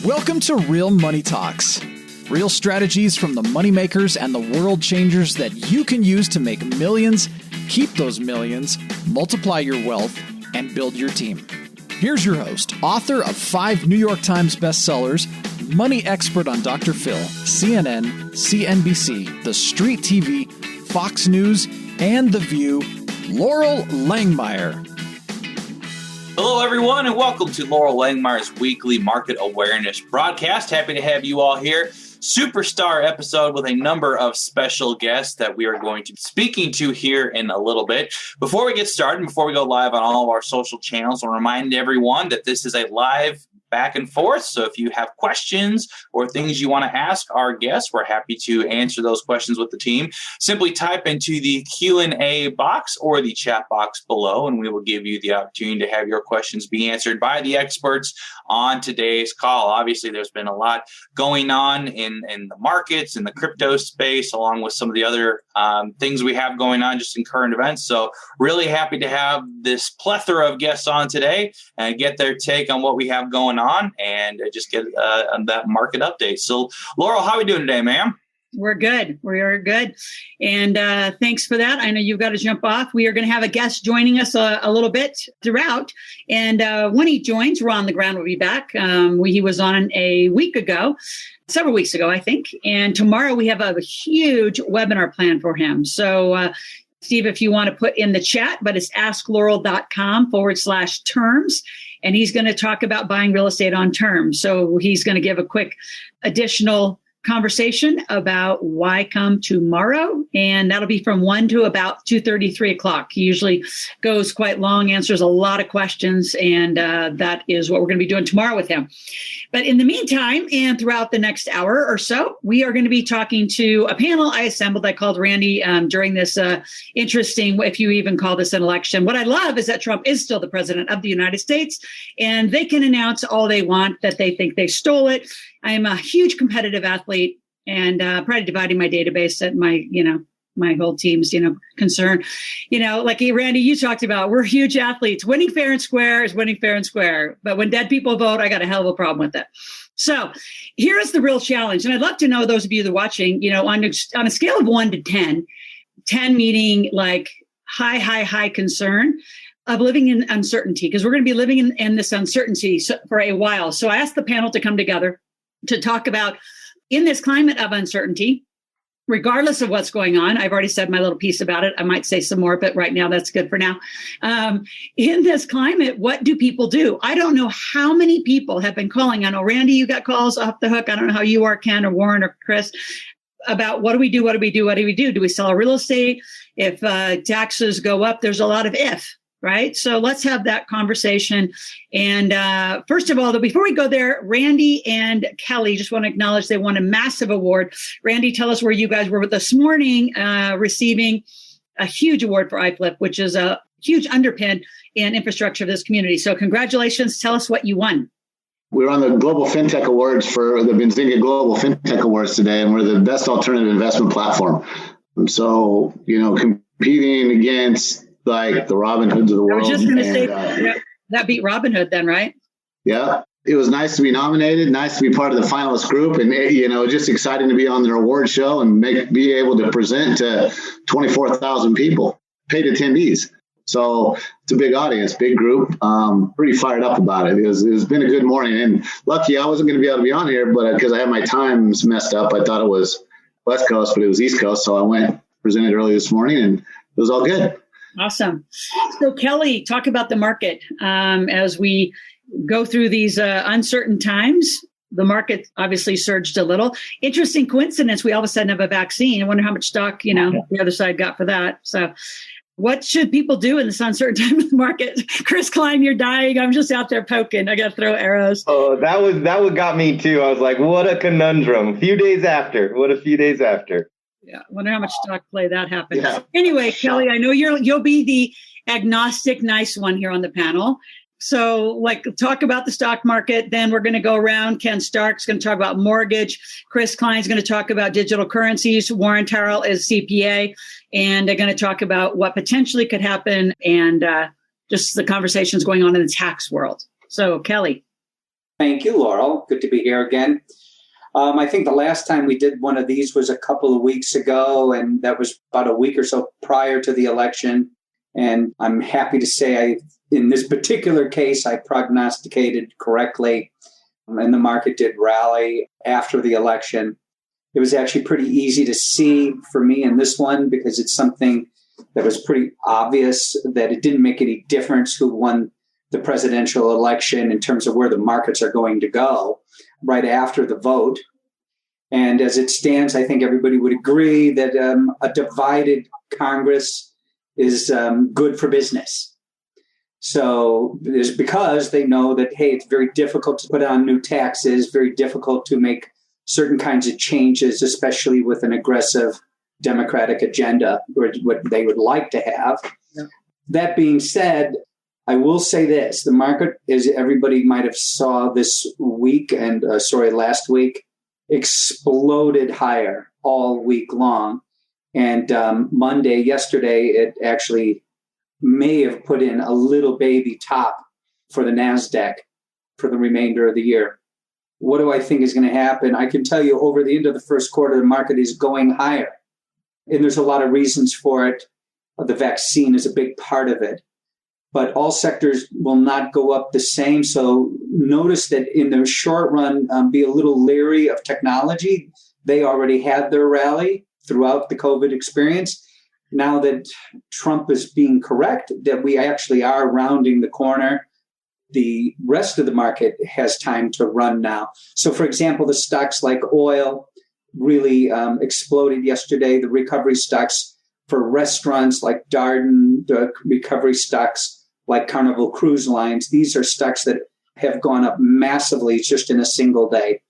Welcome to Real Money Talks. Real strategies from the moneymakers and the world changers that you can use to make millions, keep those millions, multiply your wealth, and build your team. Here's your host, author of 5 New York Times bestsellers, money expert on Dr. Phil, CNN, CNBC, The Street TV, Fox News, and The View, Laurel Langmeyer. Hello, everyone, and welcome to Laurel Langmeyer's weekly market awareness broadcast. Happy to have you all here. Superstar episode with a number of special guests that we are going to be speaking to here in a little bit. Before we get started, before we go live on all of our social channels, I'll remind everyone that this is a live back and forth. So if you have questions or things you want to ask our guests, we're happy to answer those questions with the team. Simply type into the Q&A box or the chat box below, and we will give you the opportunity to have your questions be answered by the experts on today's call. Obviously, there's been a lot going on in the markets, in the crypto space, along with some of the other things we have going on just in current events. So really happy to have this plethora of guests on today and get their take on what we have going on and just get that market update. So, Laurel, how are we doing today, ma'am? We're good. We are good. And thanks for that. I know you've got to jump off. We are going to have a guest joining us a little bit throughout. And when he joins, Ron LeGrand will be back. He was on a week ago, several weeks ago, I think. And tomorrow we have a huge webinar planned for him. So, Steve, if you want to put in the chat, but it's asklaurel.com/terms. And he's going to talk about buying real estate on terms. So he's going to give a quick additional conversation about why come tomorrow. And that'll be from 1 to about 2:30, 3 o'clock. He usually goes quite long, answers a lot of questions. And that is what we're going to be doing tomorrow with him. But in the meantime, and throughout the next hour or so, we are going to be talking to a panel I assembled. I called Randy during this interesting, if you even call this an election. What I love is that Trump is still the president of the United States, and they can announce all they want that they think they stole it. I'm a huge competitive athlete and probably dividing my database at my whole team's, concern. Like Randy, you talked about, we're huge athletes. Winning fair and square is winning fair and square. But when dead people vote, I got a hell of a problem with it. So here is the real challenge. And I'd love to know, those of you that are watching, on a scale of 1 to 10, 10 meaning like high concern of living in uncertainty, because we're going to be living in this uncertainty for a while. So I asked the panel to come together to talk about, in this climate of uncertainty, regardless of what's going on. I've already said my little piece about it. I might say some more, but right now that's good for now. In this climate, what do people do? I don't know how many people have been calling. I know, Randy, you got calls off the hook. I don't know how you are, Ken or Warren or Chris, about what do we do? What do we do? What do we do? Do we sell our real estate? If taxes go up, there's a lot of if. Right. So let's have that conversation. And first of all, before we go there, Randy and Kelly, just want to acknowledge they won a massive award. Randy, tell us where you guys were this morning receiving a huge award for iFlip, which is a huge underpin in infrastructure of this community. So congratulations. Tell us what you won. We were on the Global FinTech Awards for the Benzinga Global FinTech Awards today, and we're the best alternative investment platform. So, competing against like the Robin Hoods of the world. I was just going to say that beat Robin Hood then, right? Yeah. It was nice to be nominated, nice to be part of the finalist group, and just exciting to be on their award show and be able to present to 24,000 people, paid attendees. So it's a big audience, big group. Pretty fired up about it. It's been a good morning, and lucky I wasn't going to be able to be on here, but because I had my times messed up, I thought it was West Coast, but it was East Coast. So I went, presented early this morning, and it was all good. Awesome. So Kelly, talk about the market as we go through these uncertain times. The market obviously surged a little. Interesting coincidence. We all of a sudden have a vaccine. I wonder how much stock, the other side got for that. So what should people do in this uncertain time of the market? Chris Klein, you're dying. I'm just out there poking. I got to throw arrows. Oh, that what got me too. I was like, what a conundrum. A few days after. Yeah, wonder how much stock play that happened. Yeah. Anyway, Kelly, I know you'll be the agnostic nice one here on the panel. So, talk about the stock market. Then we're going to go around. Ken Stark's going to talk about mortgage. Chris Kline's going to talk about digital currencies. Warren Taryle is CPA, and they're going to talk about what potentially could happen and just the conversations going on in the tax world. So, Kelly. Thank you, Laurel. Good to be here again. I think the last time we did one of these was a couple of weeks ago, and that was about a week or so prior to the election. And I'm happy to say in this particular case, I prognosticated correctly, and the market did rally after the election. It was actually pretty easy to see for me in this one because it's something that was pretty obvious that it didn't make any difference who won the presidential election in terms of where the markets are going to go right after the vote. And as it stands, I think everybody would agree that a divided Congress is good for business. So it's because they know that, hey, it's very difficult to put on new taxes, very difficult to make certain kinds of changes, especially with an aggressive Democratic agenda, or what they would like to have. Yeah. That being said, I will say this, the market, as everybody might have saw this week and last week, exploded higher all week long. And yesterday, it actually may have put in a little baby top for the NASDAQ for the remainder of the year. What do I think is going to happen? I can tell you over the end of the first quarter, the market is going higher. And there's a lot of reasons for it. The vaccine is a big part of it. But all sectors will not go up the same. So notice that in the short run, be a little leery of technology. They already had their rally throughout the COVID experience. Now that Trump is being correct, that we actually are rounding the corner, the rest of the market has time to run now. So, for example, the stocks like oil really exploded yesterday. The recovery stocks for restaurants like Darden, the recovery stocks like Carnival Cruise Lines, these are stocks that have gone up massively just in a single day,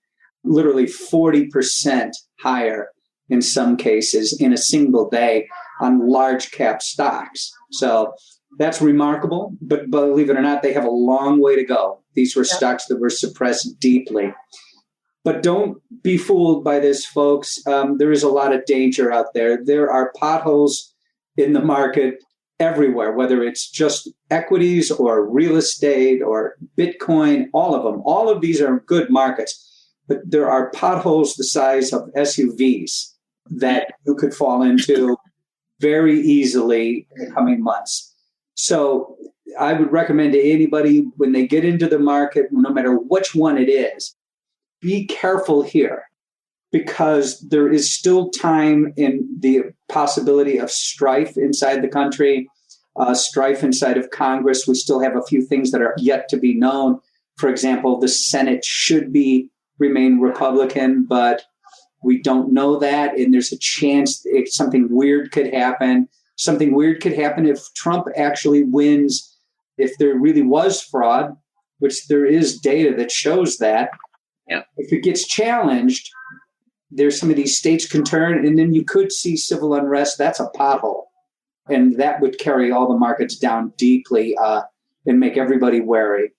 literally 40% higher in some cases in a single day on large cap stocks. So that's remarkable, but believe it or not, they have a long way to go. These were stocks that were suppressed deeply. But don't be fooled by this, folks. There is a lot of danger out there. There are potholes in the market everywhere, whether it's just equities or real estate or Bitcoin, all of them. All of these are good markets, but there are potholes the size of SUVs that you could fall into very easily in the coming months. So I would recommend to anybody when they get into the market, no matter which one it is, be careful here because there is still time in the possibility of strife inside the country, strife inside of Congress. We still have a few things that are yet to be known. For example, the Senate should remain Republican, but we don't know that. And there's a chance something weird could happen. Something weird could happen if Trump actually wins, if there really was fraud, which there is data that shows that. Yeah. If it gets challenged, there's some of these states can turn, and then you could see civil unrest. That's a pothole. And that would carry all the markets down deeply and make everybody wary.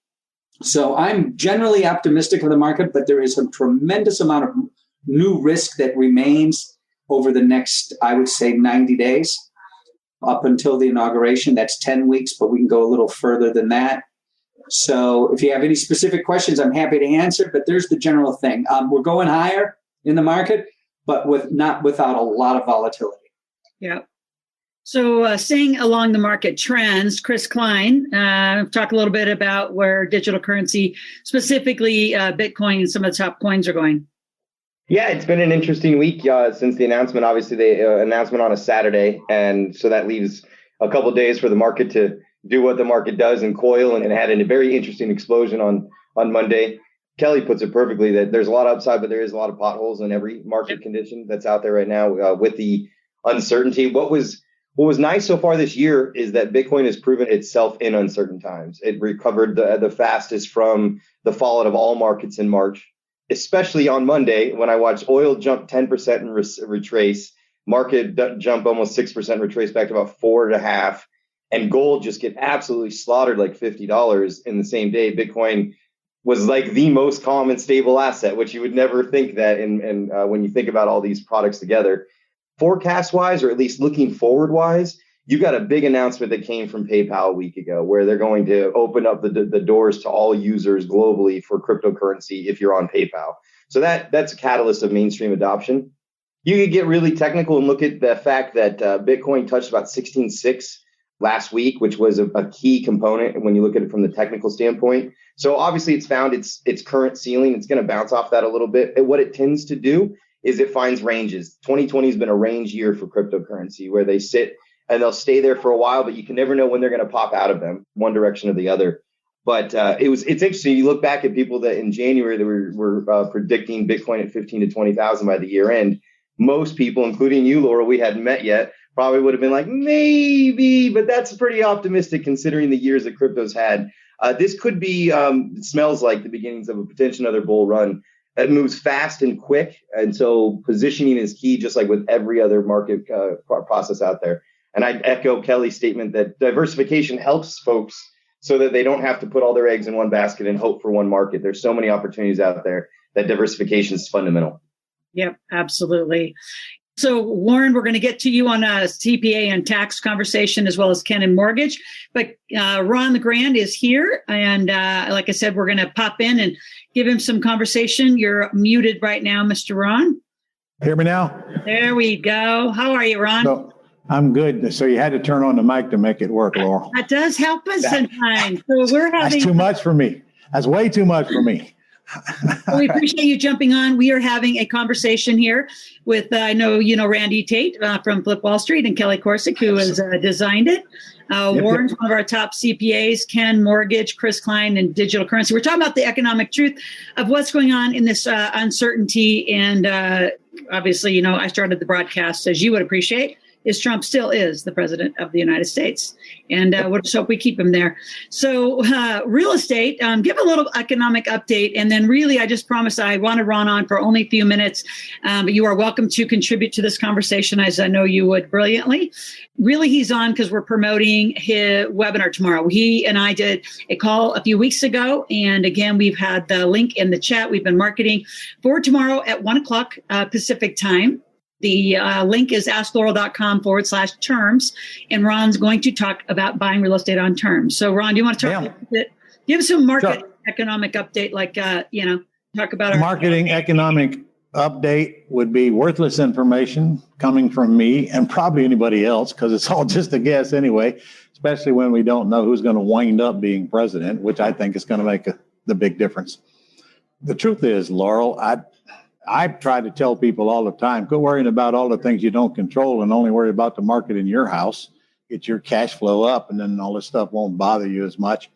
So I'm generally optimistic of the market, but there is a tremendous amount of new risk that remains over the next, I would say, 90 days up until the inauguration. That's 10 weeks, but we can go a little further than that. So if you have any specific questions, I'm happy to answer, but there's the general thing. We're going higher in the market, but not without a lot of volatility. Yeah. So staying along the market trends, Chris Klein, talk a little bit about where digital currency, specifically Bitcoin and some of the top coins are going. Yeah, it's been an interesting week since the announcement. Obviously, the announcement on a Saturday, and so that leaves a couple of days for the market to do what the market does and coil, and had a very interesting explosion on Monday. Kelly puts it perfectly that there's a lot of upside, but there is a lot of potholes in every market condition that's out there right now with the uncertainty. What was nice so far this year is that Bitcoin has proven itself in uncertain times. It recovered the fastest from the fallout of all markets in March, especially on Monday when I watched oil jump 10% and retrace, market jump almost 6%, retrace back to about 4.5%, and gold just get absolutely slaughtered like $50 in the same day. Bitcoin was like the most calm and stable asset, which you would never think that when you think about all these products together. Forecast-wise, or at least looking forward-wise, You got a big announcement that came from PayPal a week ago where they're going to open up the doors to all users globally for cryptocurrency if you're on PayPal. So that's a catalyst of mainstream adoption. You could get really technical and look at the fact that Bitcoin touched about 16.6 last week, which was a key component when you look at it from the technical standpoint. So obviously it's found its current ceiling. It's going to bounce off that a little bit. And what it tends to do is it finds ranges. 2020 has been a range year for cryptocurrency where they sit and they'll stay there for a while, but you can never know when they're going to pop out of them, one direction or the other. But it's interesting. You look back at people that in January that were predicting Bitcoin at 15 to 20,000 by the year end. Most people, including you, Laura, we hadn't met yet, probably would have been like, maybe, but that's pretty optimistic considering the years that crypto's had. This could be, it smells like the beginnings of a potential another bull run that moves fast and quick. And so positioning is key, just like with every other market process out there. And I echo Kelly's statement that diversification helps folks so that they don't have to put all their eggs in one basket and hope for one market. There's so many opportunities out there that diversification is fundamental. Yep, absolutely. So, Warren, we're going to get to you on a CPA and tax conversation, as well as Ken and mortgage. But Ron LeGrand is here. And like I said, we're going to pop in and give him some conversation. You're muted right now, Mr. Ron. Hear me now? There we go. How are you, Ron? So, I'm good. So you had to turn on the mic to make it work, Laurel. That does help us sometimes. So we're having. That's too much for me. That's way too much for me. We appreciate you jumping on. We are having a conversation here with, I know you know Randy Tate from Flip Wall Street and Kelly Korshak, who has designed it. Warren's one of our top CPAs, Ken, mortgage, Chris Kline, and digital currency. We're talking about the economic truth of what's going on in this uncertainty. And obviously, you know, I started the broadcast, as you would appreciate, is Trump still is the president of the United States. And we'll just hope we keep him there. So real estate, give a little economic update. And then really, I just promised I wanted Ron on for only a few minutes. But you are welcome to contribute to this conversation, as I know you would brilliantly. Really, he's on because we're promoting his webinar tomorrow. He and I did a call a few weeks ago. And again, we've had the link in the chat. We've been marketing for tomorrow at 1 o'clock Pacific time. The link is asklaurel.com/terms, and Ron's going to talk about buying real estate on terms. So, Ron, do you want to talk a bit? Give some market economic update, like, talk about our marketing economic update would be worthless information coming from me and probably anybody else, because it's all just a guess anyway, especially when we don't know who's going to wind up being president, which I think is going to make the big difference. The truth is, Laurel, I try to tell people all the time, quit worrying about all the things you don't control and only worry about the market in your house. Get your cash flow up, and then all this stuff won't bother you as much.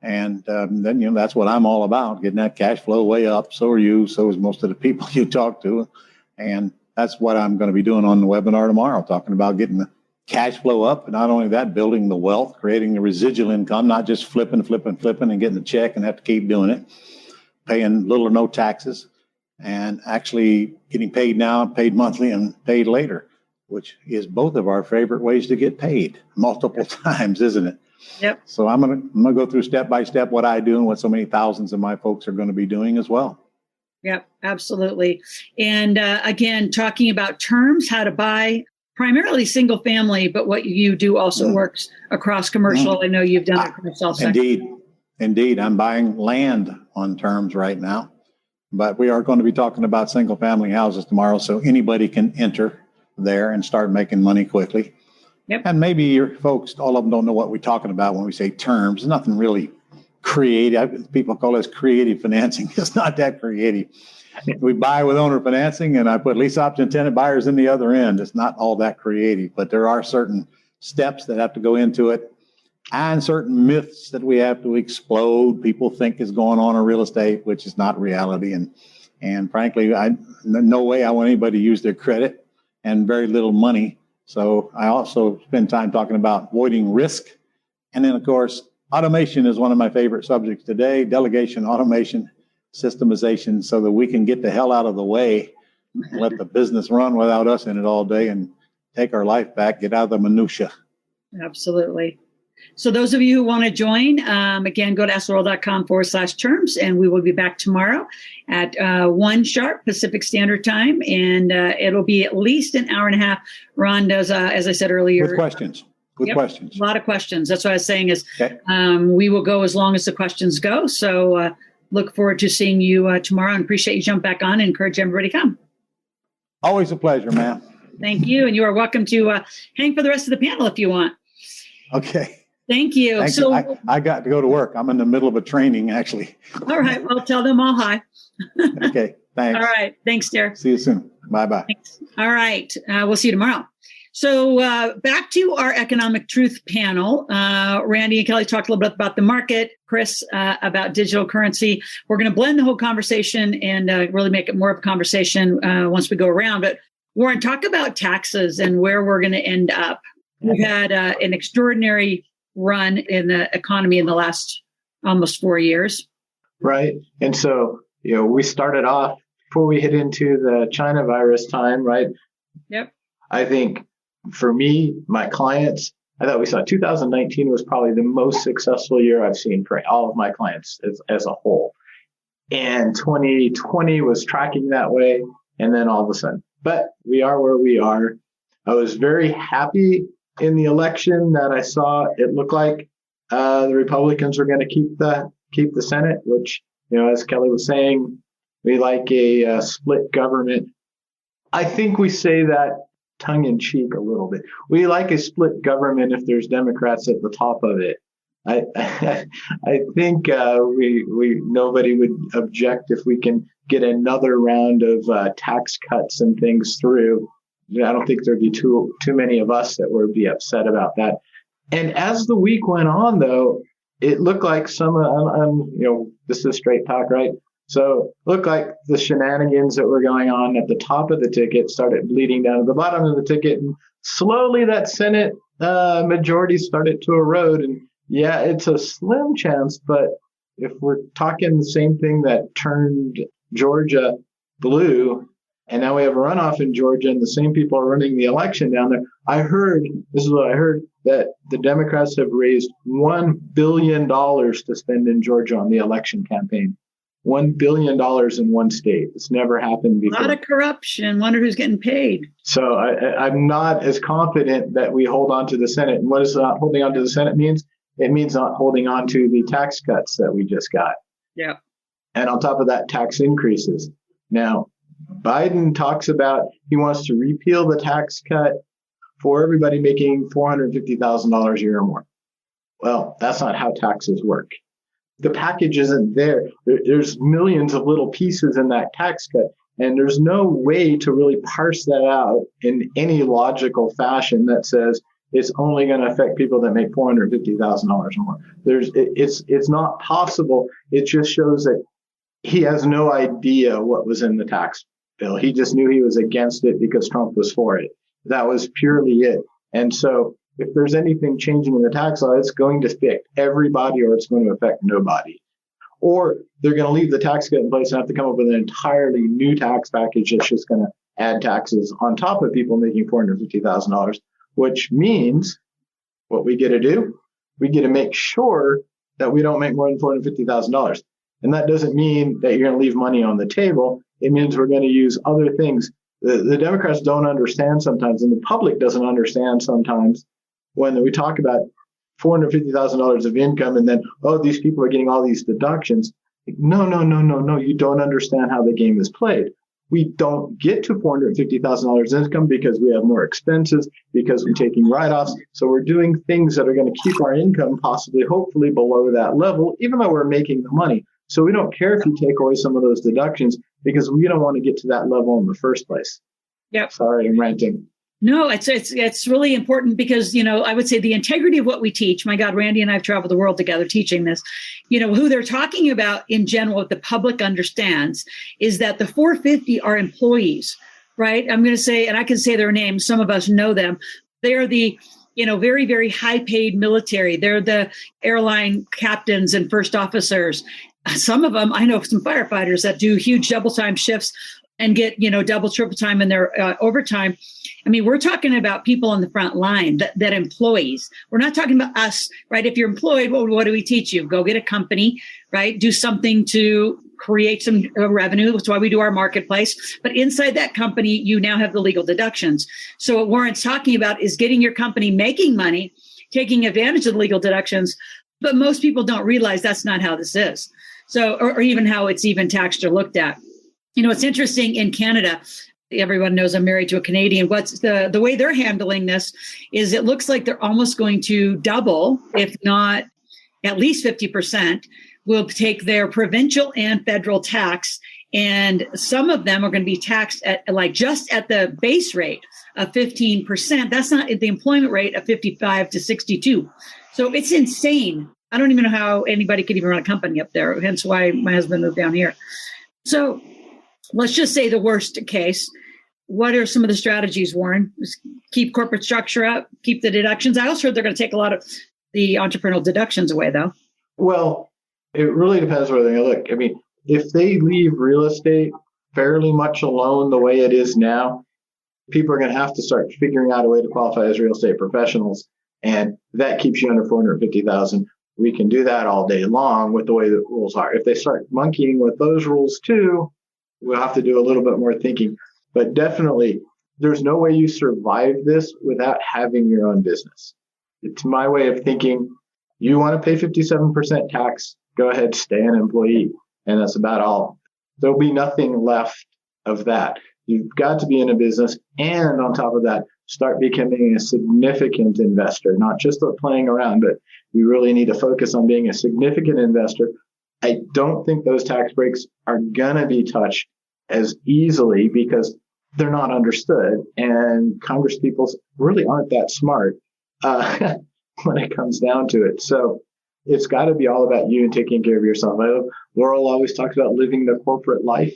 And then, you know, that's what I'm all about, getting that cash flow way up. So are you. So is most of the people you talk to. And that's what I'm going to be doing on the webinar tomorrow, talking about getting the cash flow up. And not only that, building the wealth, creating the residual income, not just flipping and getting a check and have to keep doing it, paying little or no taxes, and actually getting paid now, paid monthly, and paid later, which is both of our favorite ways to get paid multiple times, isn't it? Yep. So I'm gonna go through step by step what I do and what so many thousands of my folks are going to be doing as well. Yep, absolutely. And again, talking about terms, how to buy primarily single family, but what you do also works across commercial. I know you've done it across all sectors. Indeed. I'm buying land on terms right now. But we are going to be talking about single family houses tomorrow, so anybody can enter there and start making money quickly. Yep. And maybe your folks, all of them don't know what we're talking about when we say terms. There's nothing really creative. People call this creative financing. It's not that creative. We buy with owner financing, and I put lease option tenant buyers in the other end. It's not all that creative, but there are certain steps that have to go into it, and certain myths that we have to explode. People think is going on in real estate, which is not reality. And frankly, no way I want anybody to use their credit and very little money. So I also spend time talking about avoiding risk. And then, of course, automation is one of my favorite subjects today. Delegation, automation, systemization, so that we can get the hell out of the way and let the business run without us in it all day and take our life back, get out of the minutia. Absolutely. So those of you who want to join, again, go to asklaurel.com/terms, and we will be back tomorrow at 1 sharp Pacific Standard Time. And it'll be at least an hour and a half. Ron does, as I said earlier. With questions. with questions. A lot of questions. That's what I was saying is Okay. We will go as long as the questions go. So look forward to seeing you tomorrow and appreciate you jump back on and encourage everybody to come. Always a pleasure, ma'am. Thank you. And you are welcome to hang for the rest of the panel if you want. Okay. Thank you. Thank So you. I got to go to work. I'm in the middle of a training, actually. all right. Well, tell them all hi. Okay. Thanks. All right. Thanks, dear. See you soon. Bye-bye. Thanks. All right. We'll see you tomorrow. So back to our economic truth panel. Randy and Kelly talked a little bit about the market. Chris about digital currency. We're going to blend the whole conversation and really make it more of a conversation once we go around. But Warren, talk about taxes and where we're going to end up. We've had an extraordinary run in the economy in the last almost 4 years. Right. And so, we started off before we hit into the China virus time, right? Yep. I think for me, my clients, I thought we saw 2019 was probably the most successful year I've seen for all of my clients as a whole. And 2020 was tracking that way. And then all of a sudden, but we are where we are. I was very happy in the election that I saw it looked like the Republicans were going to keep the Senate, which, as Kelly was saying, we like a split government. I think we say that tongue in cheek a little bit. We like a split government if there's Democrats at the top of it. I think we nobody would object if we can get another round of tax cuts and things through. I don't think there'd be too many of us that would be upset about that. And as the week went on, though, it looked like this is straight talk, right? So it looked like the shenanigans that were going on at the top of the ticket started bleeding down to the bottom of the ticket. And slowly that Senate majority started to erode. And yeah, it's a slim chance, but if we're talking the same thing that turned Georgia blue, and now we have a runoff in Georgia and the same people are running the election down there. This is what I heard, that the Democrats have raised $1 billion to spend in Georgia on the election campaign. $1 billion in one state. It's never happened before. A lot of corruption. Wonder who's getting paid. So I'm not as confident that we hold on to the Senate. And what does not holding on to the Senate means? It means not holding on to the tax cuts that we just got. Yeah. And on top of that, tax increases. Now, Biden talks about he wants to repeal the tax cut for everybody making $450,000 a year or more. Well, that's not how taxes work. The package isn't there. There's millions of little pieces in that tax cut, and there's no way to really parse that out in any logical fashion that says it's only going to affect people that make $450,000 or more. It's not possible. It just shows that he has no idea what was in the tax bill. He just knew he was against it because Trump was for it. That was purely it. And so if there's anything changing in the tax law, it's going to affect everybody or it's going to affect nobody. Or they're going to leave the tax cut in place and have to come up with an entirely new tax package that's just going to add taxes on top of people making $450,000, which means what we get to do, we get to make sure that we don't make more than $450,000. And that doesn't mean that you're going to leave money on the table. It means we're going to use other things. The Democrats don't understand sometimes, and the public doesn't understand sometimes when we talk about $450,000 of income and then, these people are getting all these deductions. No. You don't understand how the game is played. We don't get to $450,000 income because we have more expenses, because we're taking write-offs. So we're doing things that are going to keep our income possibly, hopefully below that level, even though we're making the money. So we don't care if you take away some of those deductions because we don't want to get to that level in the first place. Yep. Sorry, I'm ranting. No, it's really important because, I would say the integrity of what we teach. My God, Randy and I have traveled the world together teaching this. Who they're talking about in general, what the public understands is that the 450 are employees, right? I'm going to say, and I can say their names. Some of us know them. They are the very, very high paid military. They're the airline captains and first officers. Some of them, I know some firefighters that do huge double time shifts and get, double, triple time in their overtime. I mean, we're talking about people on the front line, that employees. We're not talking about us, right? If you're employed, what do we teach you? Go get a company, right? Do something to create some revenue. That's why we do our marketplace. But inside that company, you now have the legal deductions. So what Warren's talking about is getting your company making money taking advantage of the legal deductions. But most people don't realize that's not how this is. So, or even how it's even taxed or looked at. You know, it's interesting in Canada. Everyone knows I'm married to a Canadian. What's the way they're handling this is it looks like they're almost going to double, if not at least 50%, will take their provincial and federal tax. And some of them are going to be taxed at like just at the base rate of 15%. That's not the employment rate of 55 to 62. So it's insane. I don't even know how anybody could even run a company up there. Hence why my husband moved down here. So let's just say the worst case. What are some of the strategies, Warren? Just keep corporate structure up, keep the deductions. I also heard they're going to take a lot of the entrepreneurial deductions away, though. Well, it really depends where they look. I mean, if they leave real estate fairly much alone the way it is now, people are going to have to start figuring out a way to qualify as real estate professionals. And that keeps you under 450,000. We can do that all day long with the way the rules are. If they start monkeying with those rules too, we'll have to do a little bit more thinking. But definitely, there's no way you survive this without having your own business. It's my way of thinking. You want to pay 57% tax, go ahead, stay an employee. And that's about all. There'll be nothing left of that. You've got to be in a business. And on top of that, start becoming a significant investor, not just playing around, but you really need to focus on being a significant investor. I don't think those tax breaks are going to be touched as easily because they're not understood. And Congress people really aren't that smart when it comes down to it. So it's got to be all about you and taking care of yourself. Laurel always talks about living the corporate life.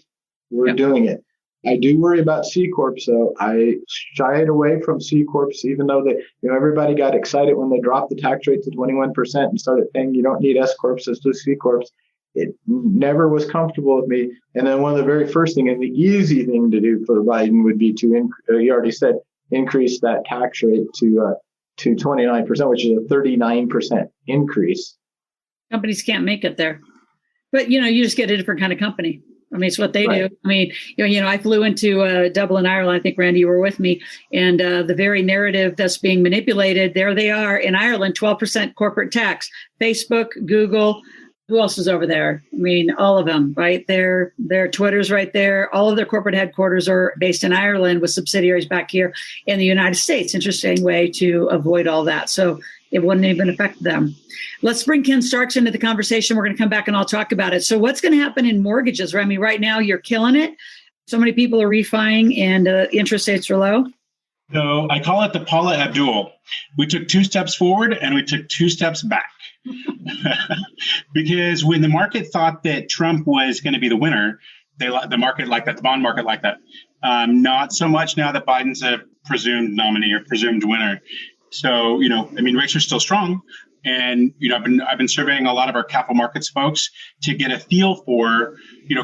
We're doing it. I do worry about C Corps, so I shied away from C Corps, even though everybody got excited when they dropped the tax rate to 21% and started saying you don't need S Corps, it's just C Corps. It never was comfortable with me. And then one of the very first thing and the easy thing to do for Biden would be to, you already said, increase that tax rate to 29%, which is a 39% increase. Companies can't make it there. But, you just get a different kind of company. I mean, it's what they do. I mean, I flew into Dublin, Ireland. I think, Randy, you were with me. And the very narrative that's being manipulated, there they are in Ireland, 12% corporate tax. Facebook, Google, who else is over there? I mean, all of them, right? Their Twitter's right there. All of their corporate headquarters are based in Ireland with subsidiaries back here in the United States. Interesting way to avoid all that. So it wouldn't even affect them. Let's bring Ken Starks into the conversation. We're going to come back and I'll talk about it. So what's going to happen in mortgages? I mean, right now you're killing it. So many people are refining and interest rates are low. So I call it the Paula Abdul. We took 2 steps forward and we took 2 steps back. Because when the market thought that Trump was going to be the winner, the market like that, the bond market like that. Not so much now that Biden's a presumed nominee or presumed winner. So, rates are still strong. And, I've been surveying a lot of our capital markets folks to get a feel for,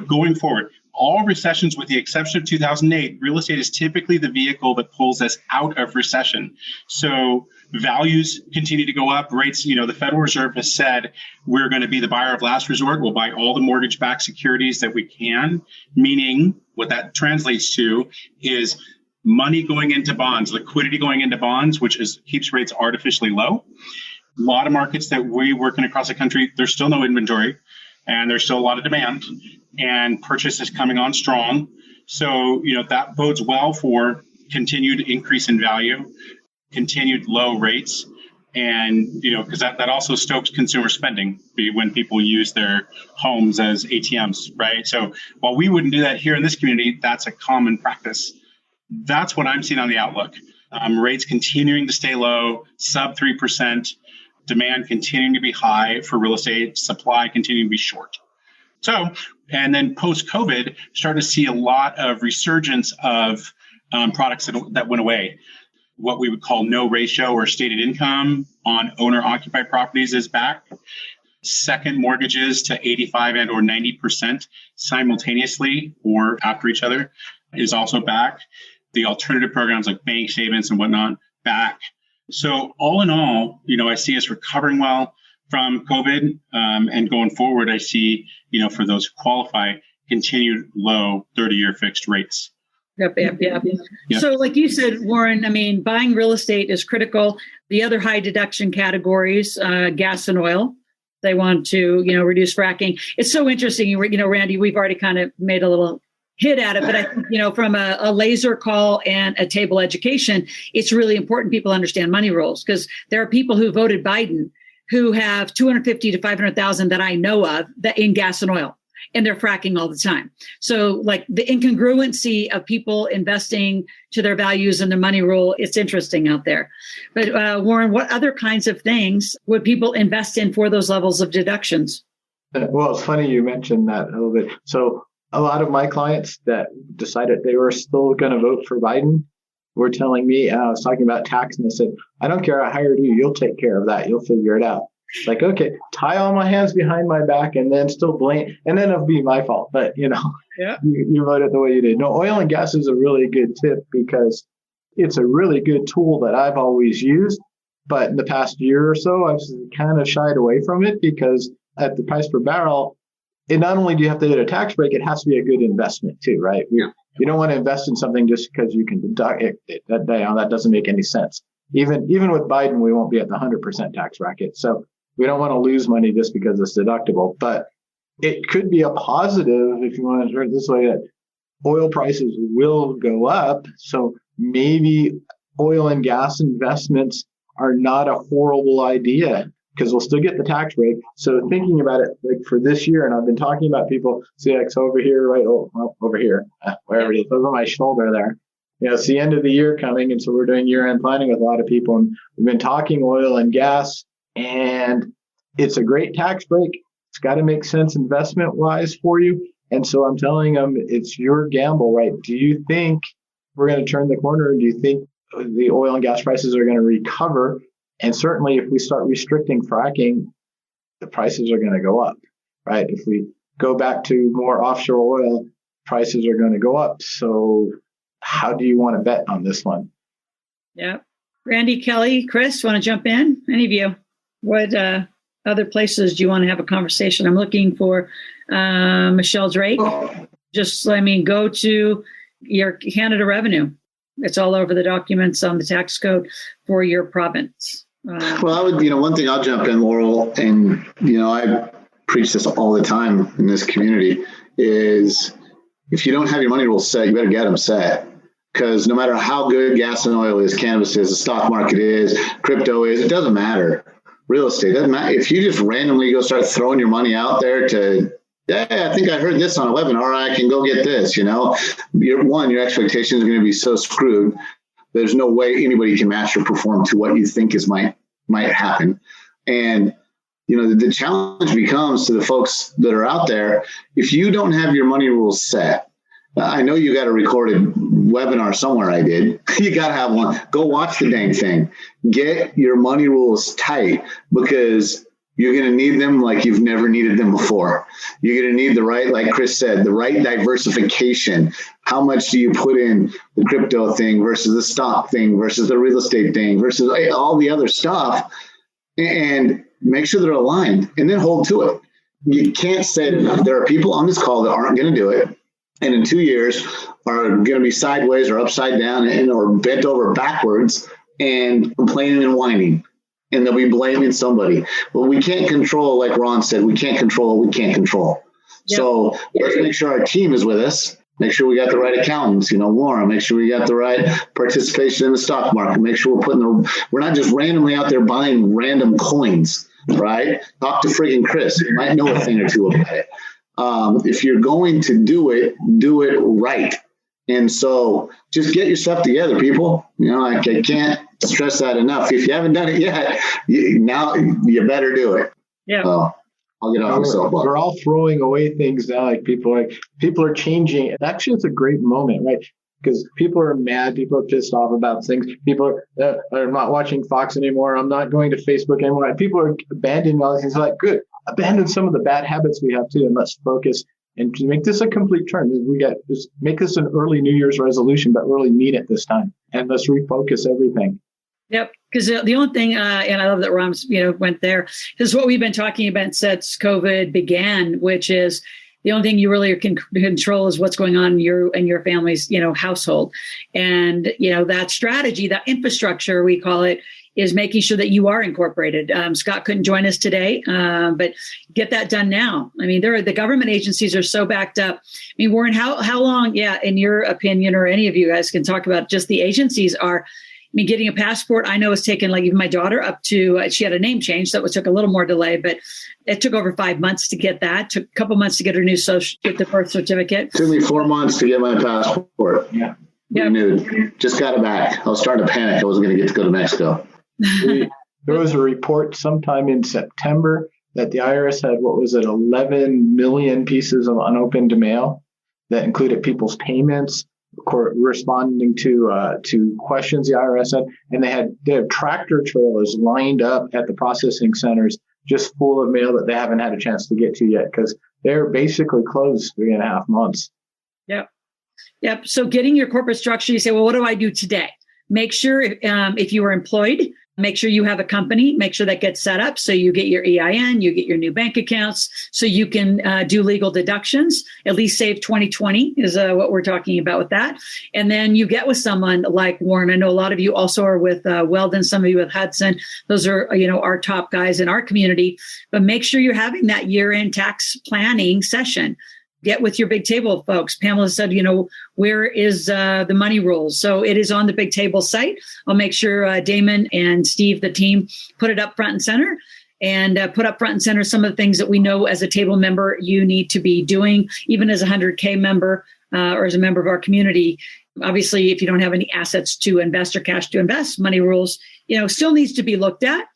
going forward. All recessions, with the exception of 2008, real estate is typically the vehicle that pulls us out of recession. So values continue to go up. Rates, the Federal Reserve has said we're going to be the buyer of last resort. We'll buy all the mortgage-backed securities that we can, meaning what that translates to is money going into bonds, liquidity going into bonds, which keeps rates artificially low. A lot of markets that we work in across the country, there's still no inventory and there's still a lot of demand and purchase is coming on strong. So, that bodes well for continued increase in value, continued low rates. And, because that also stokes consumer spending when people use their homes as ATMs, right? So while we wouldn't do that here in this community, that's a common practice. That's what I'm seeing on the outlook. Rates continuing to stay low, sub 3%. Demand continuing to be high for real estate, supply continuing to be short. So, and then post-COVID, started to see a lot of resurgence of products that went away. What we would call no ratio or stated income on owner-occupied properties is back. Second mortgages to 85 and or 90% simultaneously or after each other is also back. The alternative programs like bank statements and whatnot, back. So all in all, I see us recovering well from COVID, and going forward, I see, for those who qualify, continued low 30-year fixed rates. Yep. So like you said, Warren, I mean, buying real estate is critical. The other high deduction categories, gas and oil, they want to, reduce fracking. It's so interesting. Randy, we've already kind of made a little hit at it, but I think, from a laser call and a table education, it's really important people understand money rules, because there are people who voted Biden who have 250 to 500,000 that I know of that in gas and oil, and they're fracking all the time. So like the incongruency of people investing to their values and the money rule, it's interesting out there. But Warren, what other kinds of things would people invest in for those levels of deductions? Well, it's funny you mentioned that a little bit. So a lot of my clients that decided they were still going to vote for Biden were telling me, I was talking about tax, and they said, I don't care, I hired you, you'll take care of that, you'll figure it out. Like, okay, tie all my hands behind my back and then still blame, and then it'll be my fault. But, you voted the way you did. No, oil and gas is a really good tip, because it's a really good tool that I've always used. But in the past year or so, I've kind of shied away from it, because at the price per barrel, it not only do you have to hit a tax break, it has to be a good investment too, right? You don't want to invest in something just because you can deduct it. That doesn't make any sense. Even with Biden, we won't be at the 100% tax bracket. So we don't want to lose money just because it's deductible. But it could be a positive, if you want to turn it this way, that oil prices will go up. So maybe oil and gas investments are not a horrible idea, because we'll still get the tax break. So thinking about it, like for this year, and I've been talking about people, CX over here, right? Over here, wherever it is, over my shoulder there. It's the end of the year coming, and so we're doing year-end planning with a lot of people, and we've been talking oil and gas, and it's a great tax break. It's got to make sense investment-wise for you. And so I'm telling them, it's your gamble, right? Do you think we're going to turn the corner? Do you think the oil and gas prices are going to recover? And certainly if we start restricting fracking, the prices are going to go up, right? If we go back to more offshore oil, prices are going to go up. So how do you want to bet on this one? Yeah. Randy, Kelly, Chris, want to jump in? Any of you? What other places do you want to have a conversation? I'm looking for Michelle Drake. Go to your Canada revenue. It's all over the documents on the tax code for your province. Well, I would, one thing I'll jump in, Laurel, and, I preach this all the time in this community, is if you don't have your money rules set, you better get them set. Because no matter how good gas and oil is, cannabis is, the stock market is, crypto is, it doesn't matter. Real estate doesn't matter. If you just randomly go start throwing your money out there to, I think I heard this on a webinar, I can go get this, your expectation is going to be so screwed. There's no way anybody can match or perform to what you think might happen. And, the challenge becomes to the folks that are out there, if you don't have your money rules set, I know you got a recorded webinar somewhere I did. You got to have one. Go watch the dang thing. Get your money rules tight, because you're going to need them like you've never needed them before. You're going to need the right, like Chris said, the right diversification. How much do you put in the crypto thing versus the stock thing versus the real estate thing versus all the other stuff, and make sure they're aligned, and then hold to it. You can't say there are people on this call that aren't going to do it, and in 2 years are going to be sideways or upside down or bent over backwards and complaining and whining. And they'll be blaming somebody. But we can't control, like Ron said, we can't control what we can't control. Yep. So let's make sure our team is with us. Make sure we got the right accountants, Warren. Make sure we got the right participation in the stock market. Make sure we're not just randomly out there buying random coins, right? Talk to friggin' Chris. He might know a thing or two about it. If you're going to do it right. And so just get your stuff together, people. I can't stress that enough. If you haven't done it yet, now you better do it. Yeah. I'll get off the soapbox. We're all throwing away things now. People are changing. And actually, it's a great moment, right? Because people are mad. People are pissed off about things. People are not watching Fox anymore. I'm not going to Facebook anymore. People are abandoning all these things. Like, good. Abandon some of the bad habits we have too, and let's focus. And to make this a complete turn, just make this an early New Year's resolution, but really mean it this time. And let's refocus everything. Yep. Because the only thing, and I love that Ron, went there, is what we've been talking about since COVID began, which is The only thing you really can control is what's going on in your family's, household. And, that strategy, that infrastructure, we call it, is making sure that you are incorporated. Scott couldn't join us today, but get that done now. I mean, the government agencies are so backed up. I mean, Warren, how long, in your opinion, or any of you guys can talk about just the agencies are, getting a passport, I know it's taken like even my daughter up to, she had a name change. So it took a little more delay, but it took over 5 months to get that. Took a couple months to get her new get the birth certificate. Took me 4 months to get my passport. Yeah. Renewed. Just got it back. I was starting to panic. I wasn't going to get to go to Mexico. There was a report sometime in September that the IRS had, 11 million pieces of unopened mail that included people's payments, responding to questions the IRS had, and they had tractor trailers lined up at the processing centers just full of mail that they haven't had a chance to get to yet because they're basically closed 3.5 months. Yep. So getting your corporate structure, you say, well, what do I do today? Make sure if you are employed, make sure you have a company, make sure that gets set up. So you get your EIN, you get your new bank accounts, so you can do legal deductions. At least save 2020 is what we're talking about with that. And then you get with someone like Warren. I know a lot of you also are with Weldon, some of you with Hudson. Those are, our top guys in our community. But make sure you're having that year-end tax planning session. Get with your Big Table folks. Pamela said, where is the money rules? So it is on the Big Table site. I'll make sure Damon and Steve, the team, put it up front and center and put up front and center some of the things that we know as a table member you need to be doing, even as a 100K member or as a member of our community. Obviously, if you don't have any assets to invest or cash to invest, money rules, still needs to be looked at.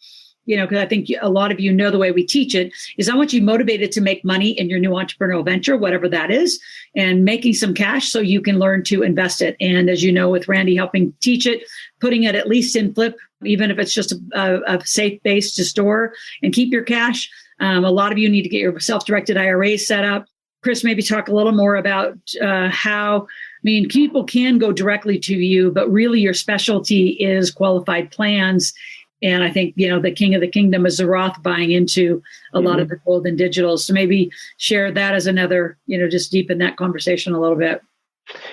Because I think a lot of you know the way we teach it is I want you motivated to make money in your new entrepreneurial venture, whatever that is, and making some cash so you can learn to invest it. And as you know, with Randy helping teach it, putting it at least in flip, even if it's just a safe base to store and keep your cash. A lot of you need to get your self-directed IRAs set up. Chris, maybe talk a little more about how, people can go directly to you, but really your specialty is qualified plans. And I think, the king of the kingdom is the Roth buying into a lot of the gold and digitals. So maybe share that as another, just deepen that conversation a little bit.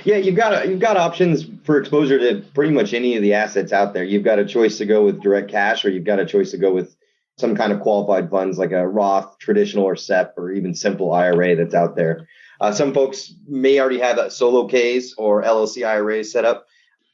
Yeah, you've got options for exposure to pretty much any of the assets out there. You've got a choice to go with direct cash, or you've got a choice to go with some kind of qualified funds like a Roth, traditional, or SEP, or even simple IRA that's out there. Some folks may already have a solo Ks or LLC IRAs set up.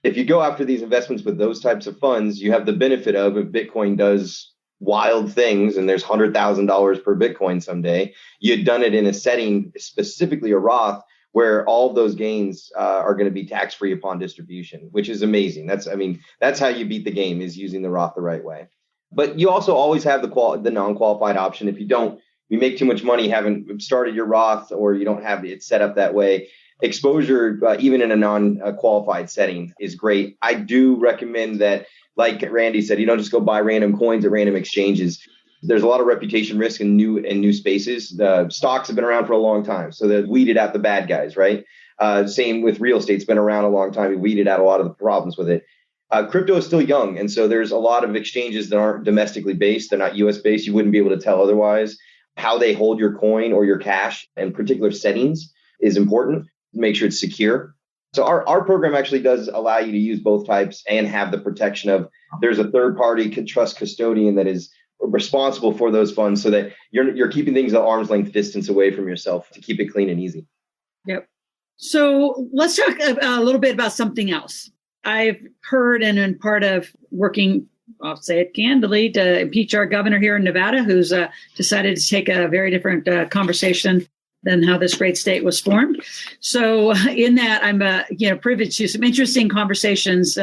If you go after these investments with those types of funds, you have the benefit of if Bitcoin does wild things and there's $100,000 per Bitcoin someday, you'd done it in a setting, specifically a Roth, where all of those gains are going to be tax-free upon distribution, which is amazing. That's how you beat the game, is using the Roth the right way. But you also always have the non-qualified option. If you make too much money, haven't started your Roth, or you don't have it set up that way, exposure, even in a non-qualified setting, is great. I do recommend that, like Randy said, you don't just go buy random coins at random exchanges. There's a lot of reputation risk in new spaces. The stocks have been around for a long time, so they've weeded out the bad guys, right? Same with real estate. It's been around a long time. We weeded out a lot of the problems with it. Crypto is still young, and so there's a lot of exchanges that aren't domestically based. They're not U.S. based. You wouldn't be able to tell otherwise. How they hold your coin or your cash in particular settings is important. Make sure it's secure. So our program actually does allow you to use both types and have the protection of there's a third party trust custodian that is responsible for those funds, so that you're keeping things at arm's length distance away from yourself to keep it clean and easy. Yep. So let's talk a little bit about something else. I've heard and been part of working, I'll say it candidly, to impeach our governor here in Nevada, who's decided to take a very different conversation than how this great state was formed. So in that, I'm privy to some interesting conversations.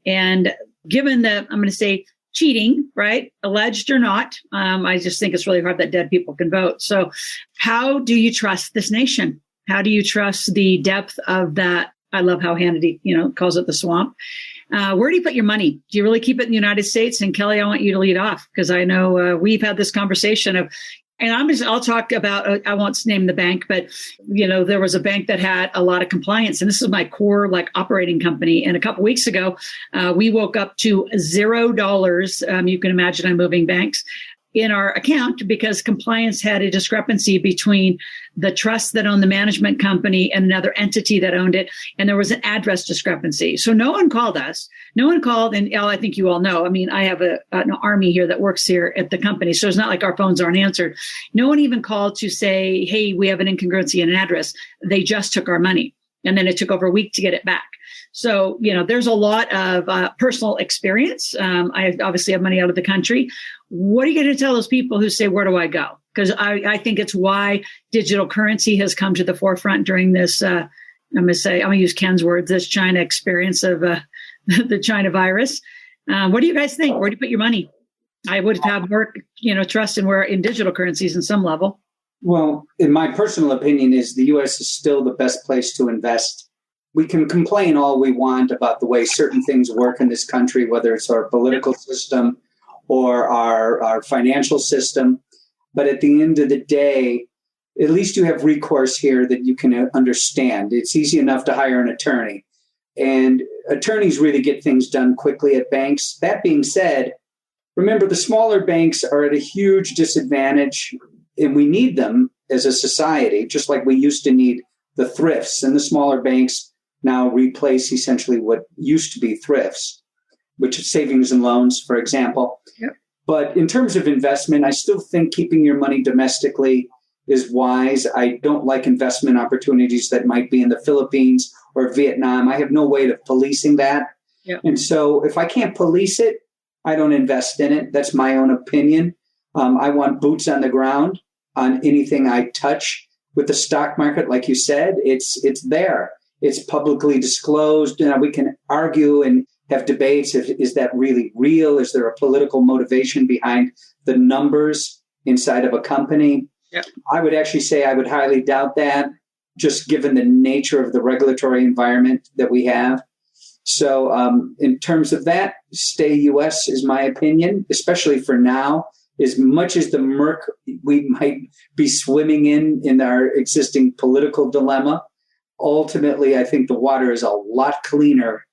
And given that, I'm going to say cheating, right? Alleged or not, I just think it's really hard that dead people can vote. So how do you trust this nation? How do you trust the depth of that? I love how Hannity, calls it the swamp. Where do you put your money? Do you really keep it in the United States? And Kelly, I want you to lead off, because I know we've had this conversation of, and I'll talk about, I won't name the bank, but, there was a bank that had a lot of compliance. And this is my core operating company. And a couple of weeks ago, we woke up to $0. You can imagine I'm moving banks. in our account because compliance had a discrepancy between the trust that owned the management company and another entity that owned it. And there was an address discrepancy. So no one called us. No one called. And I think you all know, I mean, I have an army here that works here at the company. So it's not like our phones aren't answered. No one even called to say, hey, we have an incongruency in an address. They just took our money. And then it took over a week to get it back. So, there's a lot of personal experience. I obviously have money out of the country. What are you going to tell those people who say, where do I go? Because I think it's why digital currency has come to the forefront during this, I'm going to use Ken's words, this China experience of the China virus. What do you guys think? Where do you put your money? I would have more, trust in digital currencies in some level. Well, in my personal opinion is the U.S. is still the best place to invest. We can complain all we want about the way certain things work in this country, whether it's our political system or our financial system. But at the end of the day, at least you have recourse here that you can understand. It's easy enough to hire an attorney. And attorneys really get things done quickly at banks. That being said, remember the smaller banks are at a huge disadvantage, and we need them as a society, just like we used to need the thrifts. And the smaller banks now replace essentially what used to be thrifts, which is savings and loans, for example. Yep. But in terms of investment, I still think keeping your money domestically is wise. I don't like investment opportunities that might be in the Philippines or Vietnam. I have no way of policing that. Yep. And so if I can't police it, I don't invest in it. That's my own opinion. I want boots on the ground on anything I touch. With the stock market, like you said, it's there. It's publicly disclosed. We can argue and have debates. Is that really real? Is there a political motivation behind the numbers inside of a company? Yep. I would actually say I would highly doubt that, just given the nature of the regulatory environment that we have. So in terms of that, stay U.S. is my opinion, especially for now. As much as the murk we might be swimming in our existing political dilemma, ultimately, I think the water is a lot cleaner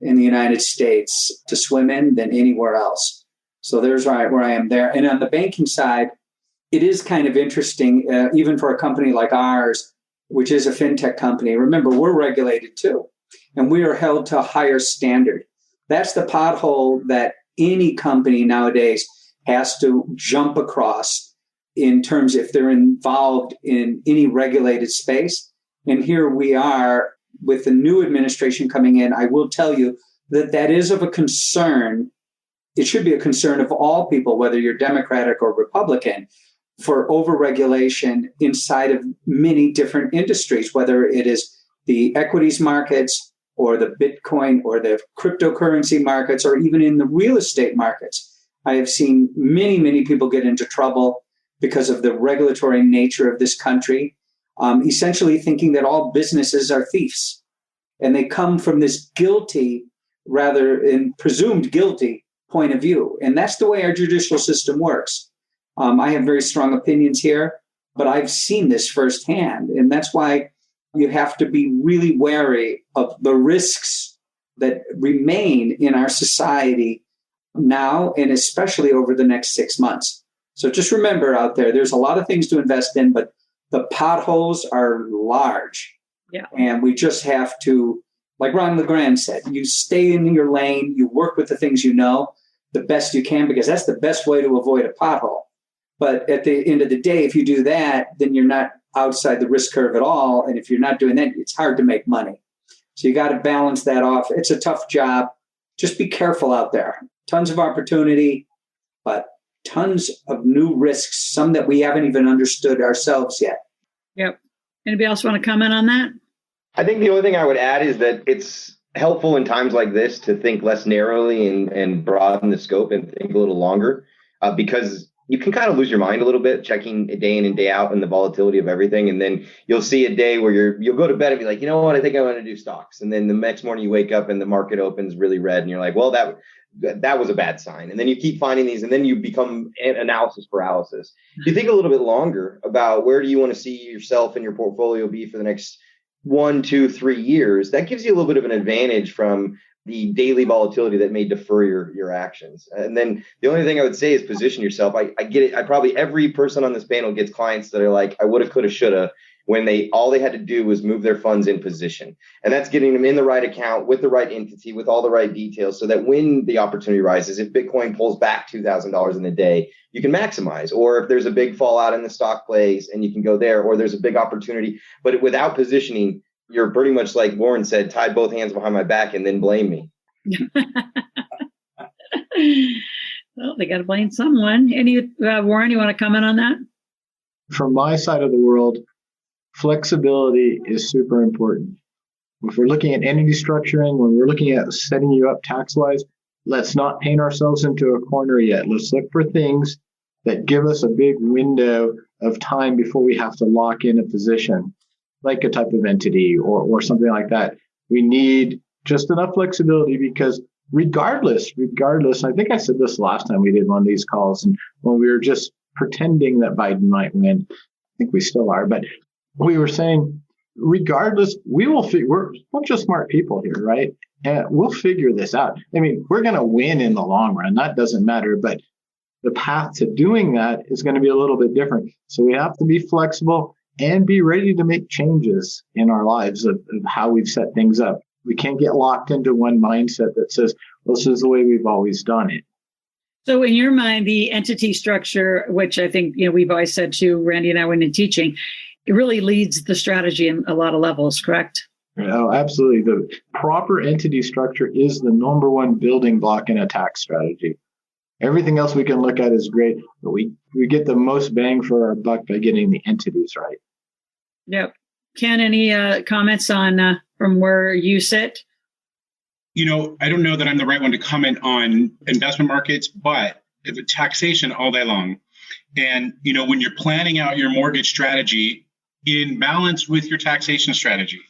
in the United States to swim in than anywhere else. So there's where I am there. And on the banking side, it is kind of interesting, even for a company like ours, which is a fintech company. Remember, we're regulated too, and we are held to a higher standard. That's the pothole that any company nowadays has to jump across in terms if they're involved in any regulated space. And here we are with the new administration coming in. I will tell you that is of a concern. It should be a concern of all people, whether you're Democratic or Republican, for overregulation inside of many different industries, whether it is the equities markets or the Bitcoin or the cryptocurrency markets, or even in the real estate markets. I have seen many, many people get into trouble because of the regulatory nature of this country, essentially thinking that all businesses are thieves. And they come from this guilty, rather in presumed guilty point of view. And that's the way our judicial system works. I have very strong opinions here, but I've seen this firsthand. And that's why you have to be really wary of the risks that remain in our society now, and especially over the next 6 months. So just remember out there's a lot of things to invest in, but the potholes are large. Yeah. And we just have to, like Ron LeGrand said, you stay in your lane, you work with the things you know the best you can, because that's the best way to avoid a pothole. But at the end of the day, if you do that, then you're not outside the risk curve at all. And if you're not doing that, it's hard to make money. So you got to balance that off. It's a tough job. Just be careful out there. Tons of opportunity, but tons of new risks, some that we haven't even understood ourselves yet. Yep. Anybody else want to comment on that? I think the only thing I would add is that it's helpful in times like this to think less narrowly and broaden the scope and think a little longer, because you can kind of lose your mind a little bit checking day in and day out and the volatility of everything. And then you'll see a day where you'll go to bed and be like, you know what, I think I want to do stocks. And then the next morning you wake up and the market opens really red and you're like, well, that was a bad sign. And then you keep finding these and then you become analysis paralysis. If you think a little bit longer about where do you want to see yourself and your portfolio be for the next 1, 2, 3 years, that gives you a little bit of an advantage from the daily volatility that may defer your actions. And then the only thing I would say is position yourself. I get it. Probably every person on this panel gets clients that are like, I woulda, coulda, shoulda, when all they had to do was move their funds in position. And that's getting them in the right account with the right entity, with all the right details, so that when the opportunity rises, if Bitcoin pulls back $2,000 in a day, you can maximize. Or if there's a big fallout in the stock plays and you can go there, or there's a big opportunity. But without positioning, you're pretty much, like Warren said, tie both hands behind my back and then blame me. Well, they got to blame someone. Warren, you want to comment on that? From my side of the world, flexibility is super important. If we're looking at entity structuring, when we're looking at setting you up tax-wise, let's not paint ourselves into a corner yet. Let's look for things that give us a big window of time before we have to lock in a position, like a type of entity or something like that. We need just enough flexibility, because regardless, I think I said this last time we did one of these calls, and when we were just pretending that Biden might win, I think we still are, but we were saying, regardless, we're a bunch of smart people here, right? And we'll figure this out. I mean, we're going to win in the long run. That doesn't matter. But the path to doing that is going to be a little bit different. So we have to be flexible and be ready to make changes in our lives of how we've set things up. We can't get locked into one mindset that says, well, this is the way we've always done it. So in your mind, the entity structure, which I think, we've always said too, Randy and I went in teaching, it really leads the strategy in a lot of levels, correct? Oh, absolutely. The proper entity structure is the number one building block in a tax strategy. Everything else we can look at is great, but we get the most bang for our buck by getting the entities right. Yep. Ken, any comments on from where you sit? I don't know that I'm the right one to comment on investment markets, but taxation all day long. And, when you're planning out your mortgage strategy in balance with your taxation strategy,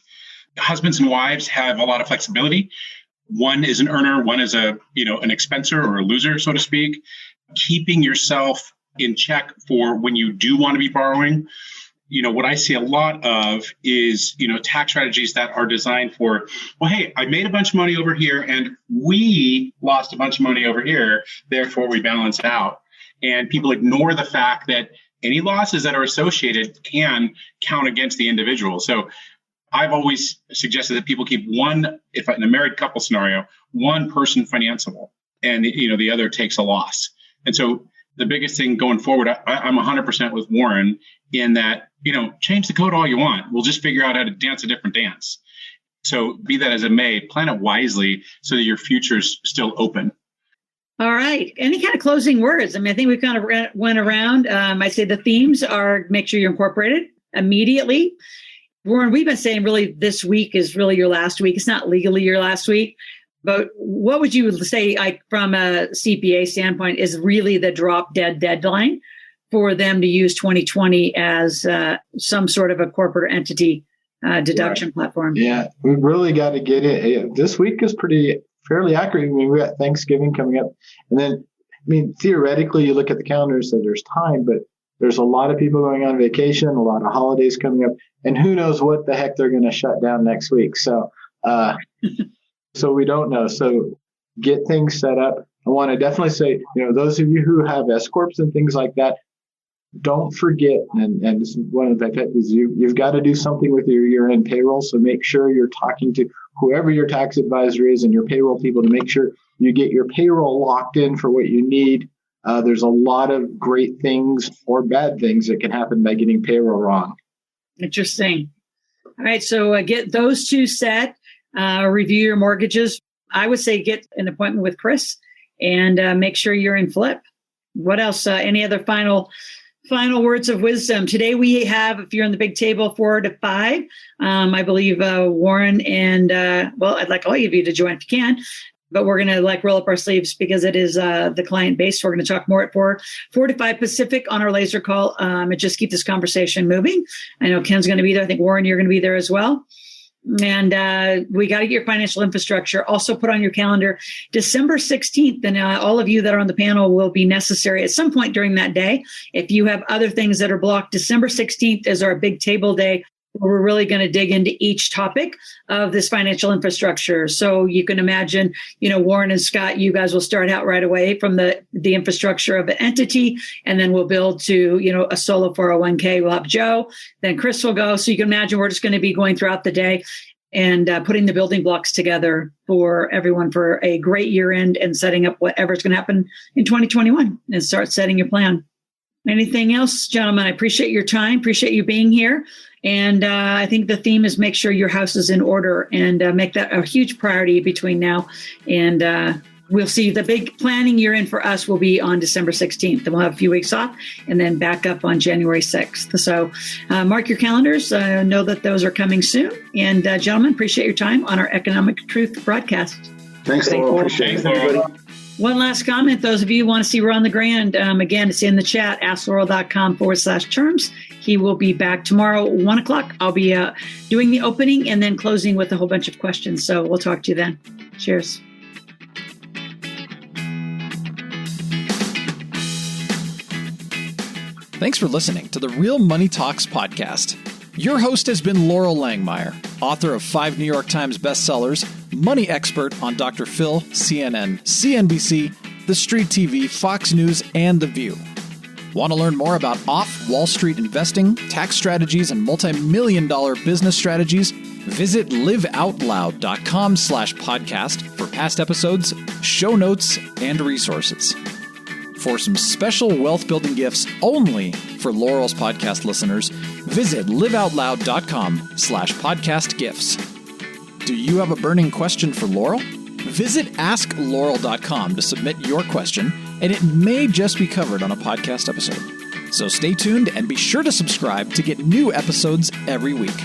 husbands and wives have a lot of flexibility. One is an earner, one is an expenser or a loser, so to speak. Keeping yourself in check for when you do want to be borrowing. What I see a lot of is, tax strategies that are designed for, well, hey, I made a bunch of money over here and we lost a bunch of money over here, therefore we balance out. And people ignore the fact that any losses that are associated can count against the individual. So I've always suggested that people keep if in a married couple scenario, one person financeable and the other takes a loss. And so the biggest thing going forward, I'm 100% with Warren in that, change the code all you want. We'll just figure out how to dance a different dance. So be that as it may, plan it wisely so that your future's still open. All right. Any kind of closing words? I think we kind of went around. I say the themes are make sure you're incorporated immediately. Warren, we've been saying really this week is really your last week. It's not legally your last week. But what would you say, from a CPA standpoint, is really the drop dead deadline for them to use 2020 as some sort of a corporate entity deduction platform? Yeah, we've really got to get it. This week is fairly accurate. We got Thanksgiving coming up. And then, theoretically, you look at the calendar, so there's time, but there's a lot of people going on vacation, a lot of holidays coming up, and who knows what the heck they're going to shut down next week. So, so we don't know. So get things set up. I want to definitely say, those of you who have S Corps and things like that, don't forget, and this is one of the pet peeves, you've got to do something with your year-end payroll. So make sure you're talking to whoever your tax advisor is and your payroll people to make sure you get your payroll locked in for what you need. There's a lot of great things or bad things that can happen by getting payroll wrong. Interesting. All right. So get those two set, review your mortgages. I would say get an appointment with Chris and make sure you're in flip. What else? Any other final words of wisdom? Today we have, if you're on the big table, 4 to 5, I believe Warren and, I'd like all of you to join if you can, but we're going to roll up our sleeves because it is the client base. We're going to talk more at 4 to 5 Pacific on our laser call and just keep this conversation moving. I know Ken's going to be there. I think, Warren, you're going to be there as well. And we got to get your financial infrastructure. Also put on your calendar December 16th. And all of you that are on the panel will be necessary at some point during that day. If you have other things that are blocked, December 16th is our big table day We're really going to dig into each topic of this financial infrastructure. So you can imagine, Warren and Scott, you guys will start out right away from the infrastructure of an entity, and then we'll build to, a solo 401k. We'll have Joe, then Chris will go. So you can imagine we're just going to be going throughout the day and putting the building blocks together for everyone for a great year end and setting up whatever's going to happen in 2021 and start setting your plan. Anything else, gentlemen? I appreciate your time. Appreciate you being here. And I think the theme is make sure your house is in order and make that a huge priority between now and we'll see. The big planning year in for us will be on December 16th. And we'll have a few weeks off and then back up on January 6th. So mark your calendars. Know that those are coming soon. And gentlemen, appreciate your time on our Economic Truth broadcast. Thanks, Laurel. Appreciate it, everybody. One last comment. Those of you who want to see Ron LeGrand, again, it's in the chat, asklaurel.com/terms. He will be back tomorrow, 1 o'clock. I'll be doing the opening and then closing with a whole bunch of questions. So we'll talk to you then. Cheers. Thanks for listening to the Real Money Talks podcast. Your host has been Laurel Langmeyer, author of 5 New York Times bestsellers, money expert on Dr. Phil, CNN, CNBC, The Street TV, Fox News, and The View. Want to learn more about off-Wall Street investing, tax strategies, and multi-million-dollar business strategies? Visit liveoutloud.com/podcast for past episodes, show notes, and resources. For some special wealth-building gifts only for Laurel's podcast listeners, visit liveoutloud.com/podcast gifts. Do you have a burning question for Laurel? Visit asklaurel.com to submit your question, and it may just be covered on a podcast episode. So stay tuned and be sure to subscribe to get new episodes every week.